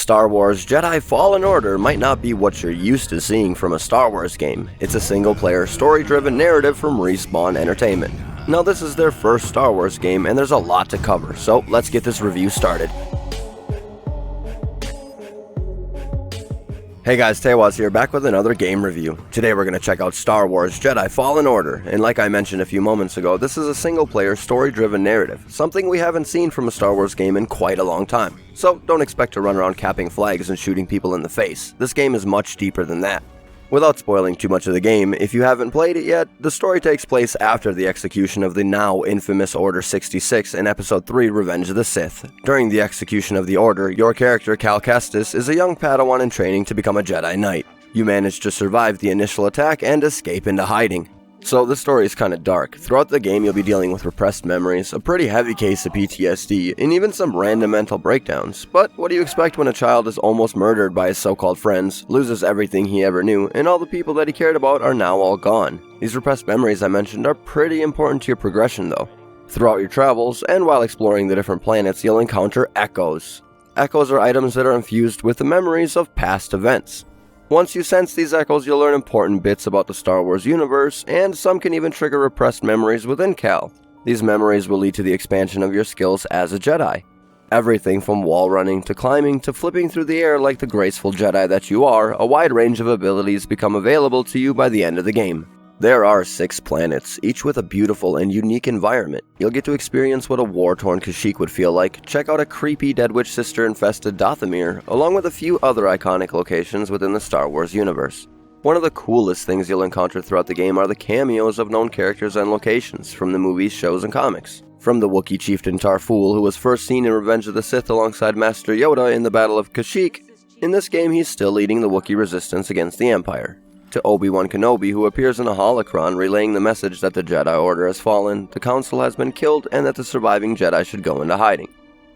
Star Wars Jedi Fallen Order might not be what you're used to seeing from a Star Wars game. It's a single-player, story-driven narrative from Respawn Entertainment. Now this is their first Star Wars game and there's a lot to cover, so let's get this review started. Hey guys, Teiwaz here, back with another game review. Today we're going to check out Star Wars Jedi Fallen Order, and like I mentioned a few moments ago, this is a single-player, story-driven narrative, something we haven't seen from a Star Wars game in quite a long time. So don't expect to run around capping flags and shooting people in the face. This game is much deeper than that. Without spoiling too much of the game, if you haven't played it yet, the story takes place after the execution of the now infamous Order 66 in Episode 3 Revenge of the Sith. During the execution of the Order, your character Cal Kestis is a young padawan in training to become a Jedi Knight. You manage to survive the initial attack and escape into hiding. So the story is kinda dark. Throughout the game you'll be dealing with repressed memories, a pretty heavy case of PTSD, and even some random mental breakdowns. But what do you expect when a child is almost murdered by his so-called friends, loses everything he ever knew, and all the people that he cared about are now all gone? These repressed memories I mentioned are pretty important to your progression though. Throughout your travels, and while exploring the different planets, you'll encounter echoes. Echoes are items that are infused with the memories of past events. Once you sense these echoes, you'll learn important bits about the Star Wars universe, and some can even trigger repressed memories within Cal. These memories will lead to the expansion of your skills as a Jedi. Everything from wall running to climbing to flipping through the air like the graceful Jedi that you are, a wide range of abilities become available to you by the end of the game. There are 6 planets, each with a beautiful and unique environment. You'll get to experience what a war-torn Kashyyyk would feel like, check out a creepy Dead Witch Sister-infested Dathomir, along with a few other iconic locations within the Star Wars universe. One of the coolest things you'll encounter throughout the game are the cameos of known characters and locations from the movies, shows, and comics. From the Wookiee chieftain Tarful, who was first seen in Revenge of the Sith alongside Master Yoda in the Battle of Kashyyyk, in this game he's still leading the Wookiee resistance against the Empire. To Obi-Wan Kenobi, who appears in a holocron relaying the message that the Jedi Order has fallen, the Council has been killed, and that the surviving Jedi should go into hiding.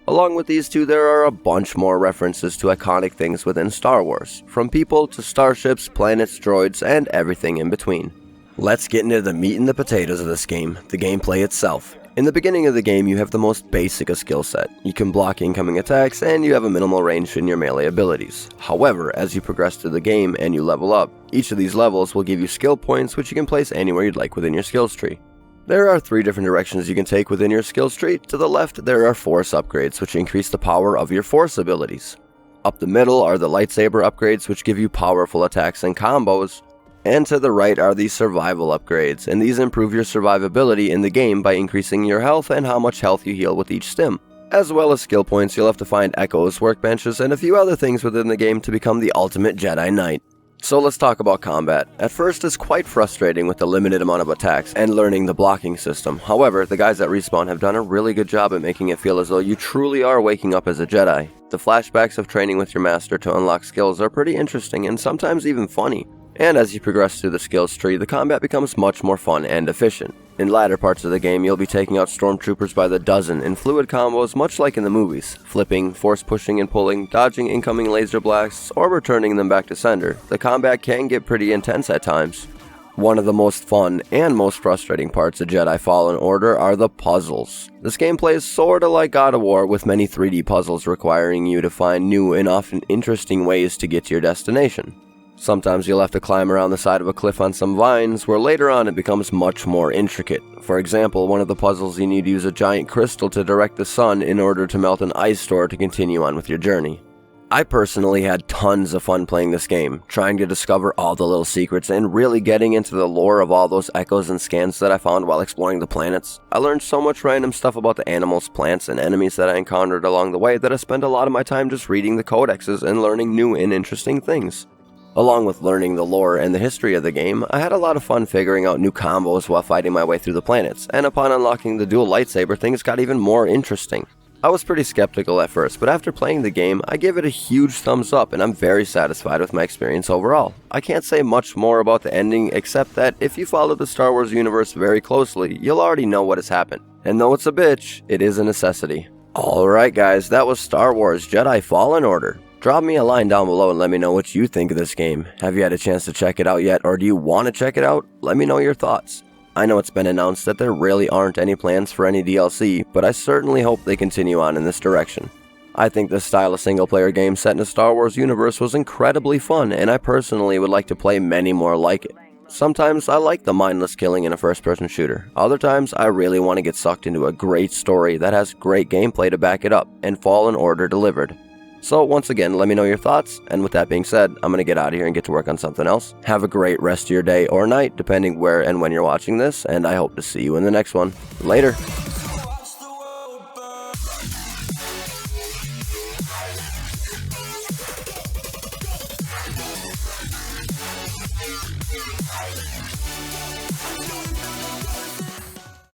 Along with these two, there are a bunch more references to iconic things within Star Wars, from people to starships, planets, droids, and everything in between. Let's get into the meat and the potatoes of this game, the gameplay itself. In the beginning of the game, you have the most basic skill set. You can block incoming attacks, and you have a minimal range in your melee abilities. However, as you progress through the game and you level up, each of these levels will give you skill points which you can place anywhere you'd like within your skills tree. There are 3 different directions you can take within your skills tree. To the left, there are Force upgrades which increase the power of your Force abilities. Up the middle are the lightsaber upgrades which give you powerful attacks and combos. And to the right are the survival upgrades, and these improve your survivability in the game by increasing your health and how much health you heal with each stim. As well as skill points, you'll have to find echoes, workbenches, and a few other things within the game to become the ultimate Jedi Knight. So let's talk about combat. At first it's quite frustrating with the limited amount of attacks and learning the blocking system. However, the guys at Respawn have done a really good job at making it feel as though you truly are waking up as a Jedi. The flashbacks of training with your master to unlock skills are pretty interesting and sometimes even funny. And as you progress through the skills tree, the combat becomes much more fun and efficient. In latter parts of the game, you'll be taking out stormtroopers by the dozen in fluid combos much like in the movies, flipping, force pushing and pulling, dodging incoming laser blasts, or returning them back to sender. The combat can get pretty intense at times. One of the most fun and most frustrating parts of Jedi Fallen Order are the puzzles. This game plays sorta like God of War, with many 3D puzzles requiring you to find new and often interesting ways to get to your destination. Sometimes you'll have to climb around the side of a cliff on some vines, where later on it becomes much more intricate. For example, one of the puzzles you need to use a giant crystal to direct the sun in order to melt an ice store to continue on with your journey. I personally had tons of fun playing this game, trying to discover all the little secrets and really getting into the lore of all those echoes and scans that I found while exploring the planets. I learned so much random stuff about the animals, plants, and enemies that I encountered along the way that I spent a lot of my time just reading the codexes and learning new and interesting things. Along with learning the lore and the history of the game, I had a lot of fun figuring out new combos while fighting my way through the planets, and upon unlocking the dual lightsaber, things got even more interesting. I was pretty skeptical at first, but after playing the game, I give it a huge thumbs up and I'm very satisfied with my experience overall. I can't say much more about the ending except that if you follow the Star Wars universe very closely, you'll already know what has happened. And though it's a bitch, it is a necessity. Alright guys, that was Star Wars Jedi Fallen Order. Drop me a line down below and let me know what you think of this game. Have you had a chance to check it out yet, or do you want to check it out? Let me know your thoughts. I know it's been announced that there really aren't any plans for any DLC, but I certainly hope they continue on in this direction. I think this style of single-player game set in a Star Wars universe was incredibly fun, and I personally would like to play many more like it. Sometimes I like the mindless killing in a first-person shooter. Other times I really want to get sucked into a great story that has great gameplay to back it up, and Fallen Order delivered. So once again, let me know your thoughts, and with that being said, I'm going to get out of here and get to work on something else. Have a great rest of your day or night, depending where and when you're watching this, and I hope to see you in the next one. Later!